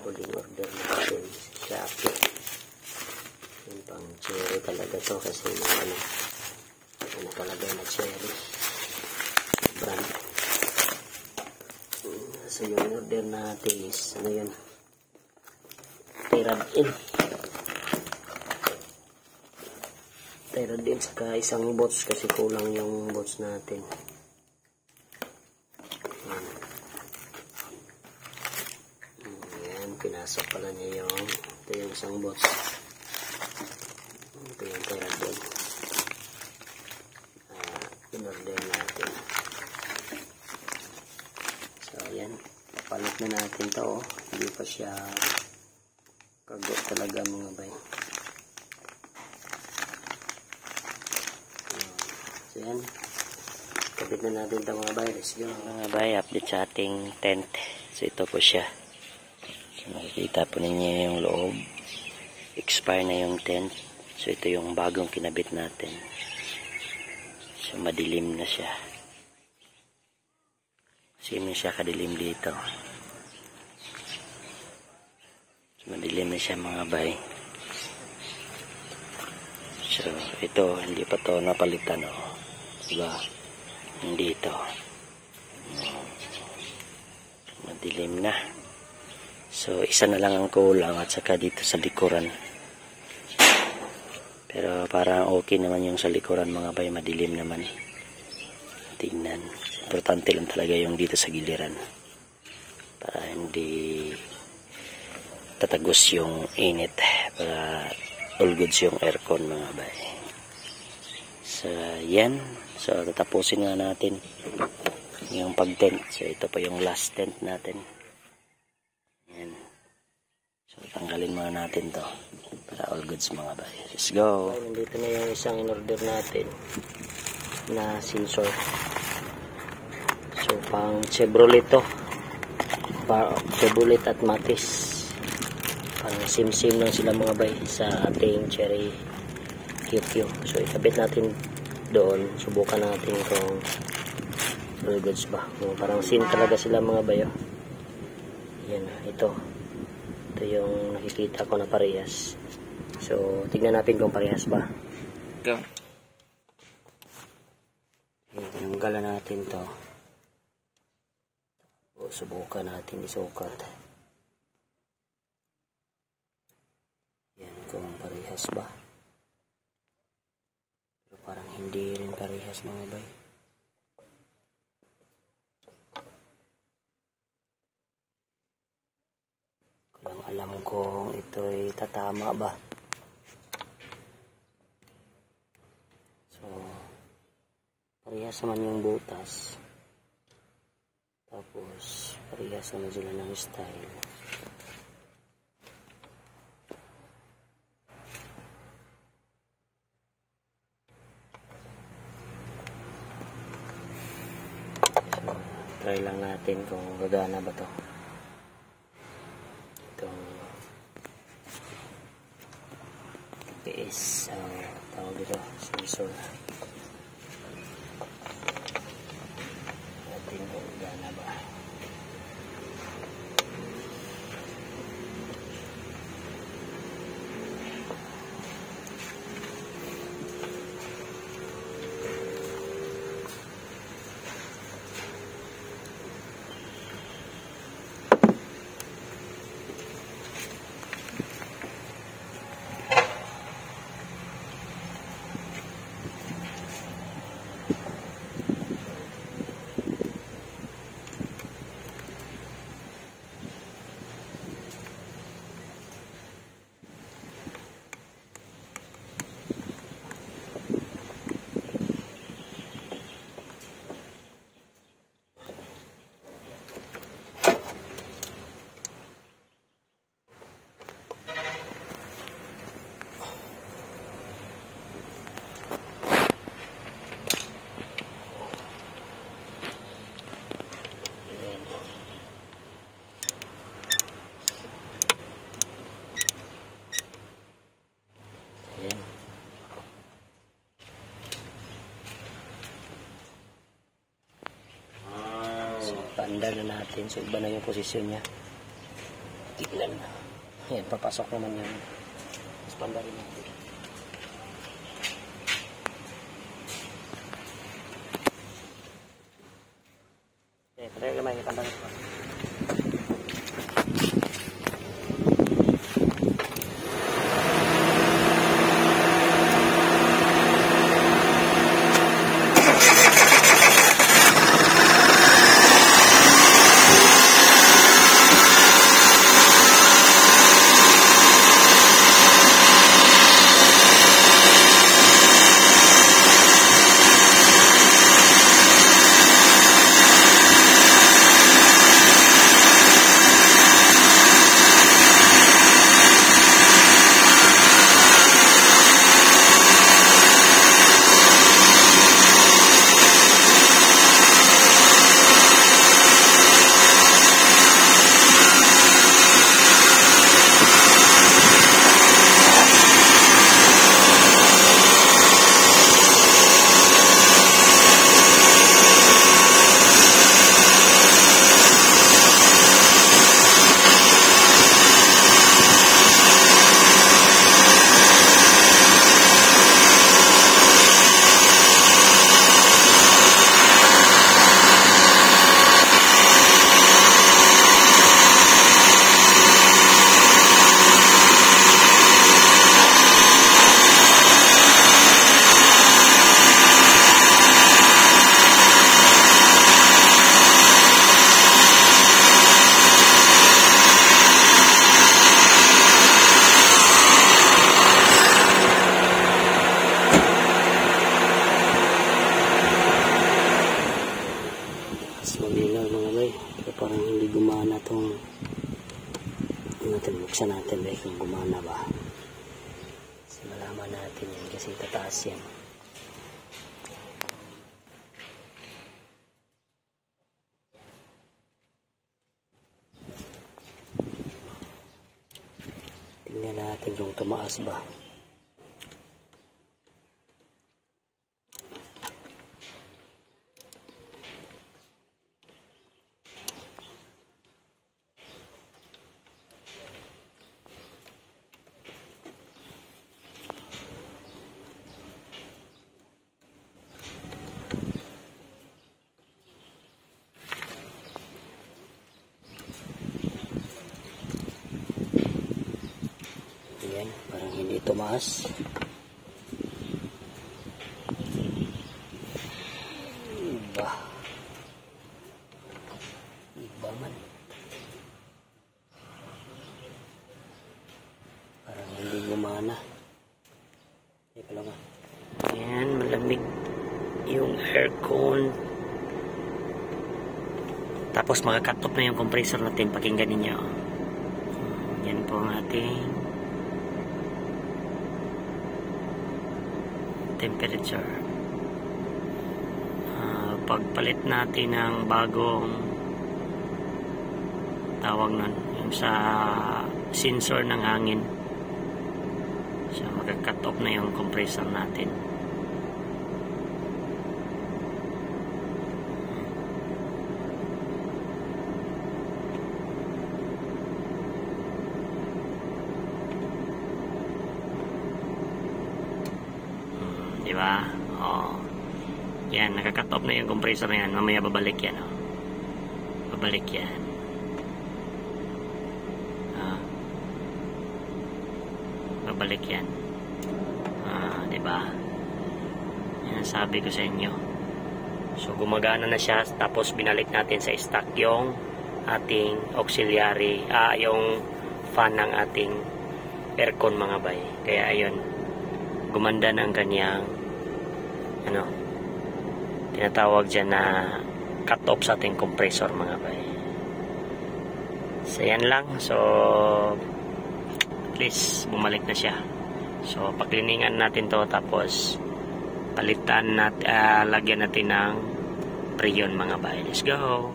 Huling order natin sa Shopee. Yung pang cherry talaga to kasi yung nakalagay na cherry brand. So yung order natin is ano yun, Tyradin saka isang bots kasi kulang yung bots natin. Pinasok pala niya yung ito yung isang bots, ito yung Tyradin in-order natin. So ayan, palit na natin to. Hindi pa siya kago talaga mga bay. So ayan, kabit na natin ito mga bay. Let's go mga bay, update sa ating tent. So ito po siya. So, makikita po ninyo yung loob. Expire na yung tent. So, ito yung bagong kinabit natin. So, madilim na siya. Kasi hindi siya kadilim dito. So, madilim na siya mga bay. So, ito, hindi pa to napalitan. Oh. Diba? Hindi ito. Madilim na. So, isa na lang ang kulang at saka dito sa likuran. Pero parang okay naman yung sa likuran mga bay, madilim naman. Tingnan. Importante lang talaga yung dito sa giliran. Para hindi tatagos yung init. Para all goods yung aircon mga bay. So, yan. So, tatapusin nga natin yung pag-tent. So, ito pa yung last tent natin. Yan. So, tanggalin muna natin to para all goods mga bay. Let's go. Okay, nandito na yung isang in-order natin na sensor. So, pang Chevrolet to. Chevrolet at Matis. Pang sim-sim lang sila mga bay sa ating cherry QQ. So, ikabit natin doon. Subukan natin kung all goods ba. Parang sim talaga sila mga bay. Oh. Yan, ito yung nakikita ko na parehas. So, tignan natin kung parehas ba. Go. Tinanggalan natin to. O, subukan natin isukat. Yan, kung parehas ba. Pero parang hindi rin parehas mga bay. Alam kong ito'y tatama ba. So, parehas naman yung butas. Tapos, parehas naman sila ng style. So, try lang natin kung gagana ba to. PS tawag dito, sensor natin kung gana ba. Paandar na natin. So, iba na yung posisyon niya. tignan. Ayan, papasok naman yung spanda rin natin. Okay, talaga gamay yung pandang ito. Malinaw mga bay, pero parang hindi gumana itong natin, buksan natin bay kung gumana ba, kasi malaman natin yan kasi tataas yan. Tingnan natin kung tumaas ba. Ayan, parang hindi tumaas. Iba man. Parang hindi gumana. Teka lang. Ayan, malamig yung aircon. Tapos makakat off na yung compressor natin. Pakinggan ninyo. Yan po ang ating temperature. Pagpalit natin ng bagong tawag nun, yung sa sensor ng hangin, so magka-cut off na yung compressor natin. Diba? Oh. Yan, naka-cut off na yung compressor na yan. Mamaya babalik yan. Oh. Babalik yan. Babalik yan. Diba? Yan ang sabi ko sa inyo. So, gumagana na siya. Tapos, binalik natin sa stock yung ating auxiliary, yung fan ng ating aircon mga bay. Kaya, ayun. Gumanda ng kanyang tinatawag dyan na cut off sa ating compressor mga bay. So yan lang. So at least bumalik na siya. So pagliningan natin to, tapos palitan natin, lagyan natin ng preyon mga bay. Let's go.